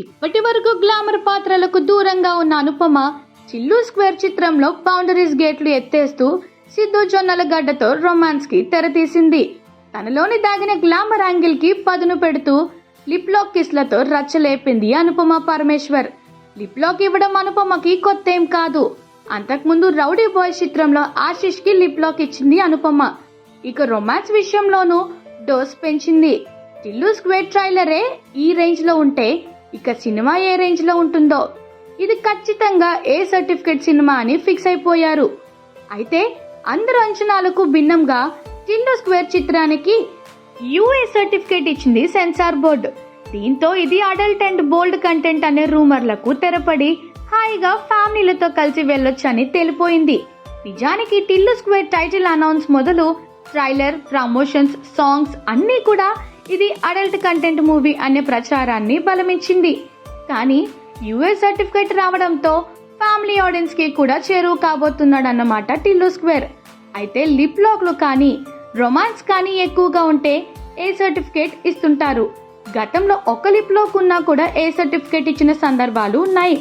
ఇప్పటి వరకు గ్లామర్ పాత్రలకు దూరంగా ఉన్న అనుపమ చిల్లు స్క్వేర్ చిత్రంలో బౌండరీస్ గేట్లు ఎత్తేస్తూ సిద్ధు జొన్నలగడ్డతో రొమాన్స్ కి తెరతీసింది. తనలోని దాగిన గ్లామర్ యాంగిల్ కి పదును పెడుతూ లిప్ లాక్ కిస్లతో రచ్చలేపింది అనుపమ పరమేశ్వర్. లిప్ లాక్ ఇవ్వడం అనుపమకి కొత్త ఏం కాదు. అంతకుముందు రౌడీ బాయ్ చిత్రంలో ఆశిష్ కి లిప్ లాక్ ఇచ్చింది అనుపమ. ఇక రొమాన్స్ విషయంలోనూ డోస్ పెంచింది. చిల్లు స్క్వేర్ ట్రైలరే ఈ రేంజ్ లో ఉంటే ఇక సినిమా ఏ రేంజ్ లో ఉంటుందో. ఇది ఖచ్చితంగా ఏ సర్టిఫికేట్ సినిమా అని ఫిక్స్ అయిపోయారు. అయితే అందరు అంచనాలకు భిన్నంగా చిల్లు స్క్వేర్ చిత్రానికి యూఏ సర్టిఫికేట్ ఇచ్చింది సెన్సార్ బోర్డు. దీంతో ఇది అడల్ట్ అండ్ బోల్డ్ కంటెంట్ అనే రూమర్లకు తెరపడి హాయిగా ఫ్యామిలీలతో కలిసి వెళ్ళొచ్చని తెలిపోయింది. నిజానికి టిల్లు స్క్వేర్ టైటిల్ అనౌన్స్ మొదలు ట్రైలర్, ప్రమోషన్స్, సాంగ్స్ అన్నీ కూడా ఇది అడల్ట్ కంటెంట్ మూవీ అనే ప్రచారాన్ని బలమించింది. కానీ యూఏ సర్టిఫికేట్ రావడంతో ఫ్యామిలీ ఆడియన్స్ కి కూడా చేరువ కాబోతున్నాడన్నమాట టిల్లు స్క్వేర్. అయితే లిప్ లాక్లు కానీ రొమాన్స్ కానీ ఎక్కువగా ఉంటే ఏ సర్టిఫికేట్ ఇస్తుంటారు. గతంలో ఒక లిప్ లాక్ ఉన్నా కూడా ఏ సర్టిఫికేట్ ఇచ్చిన సందర్భాలు ఉన్నాయి.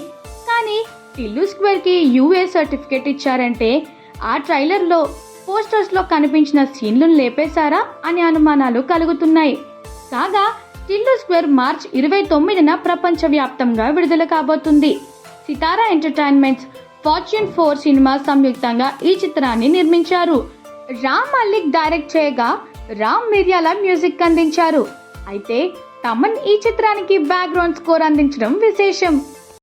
కానీ టిల్లు స్క్వేర్ కి యూఏ సర్టిఫికేట్ ఇచ్చారంటే ఆ ట్రైలర్ లో పోస్టర్స్ లో కనిపించిన సీన్లను లేపేశారా అనే అనుమానాలు కలుగుతున్నాయి. కాగా టిల్లు స్క్వేర్ మార్చ్ 29న ప్రపంచ వ్యాప్తంగా విడుదల కాబోతుంది. సితారా ఎంటర్టైన్మెంట్స్, ఫార్చ్యూన్ 4 సినిమా సంయుక్తంగా ఈ చిత్రాన్ని నిర్మించారు. రామ్ మల్లిక్ డైరెక్ట్ చేయగా రామ్ మిర్యాల మ్యూజిక్ అందించారు. అయితే తమన్ ఈ చిత్రానికి బ్యాక్గ్రౌండ్ స్కోర్ అందించడం విశేషం.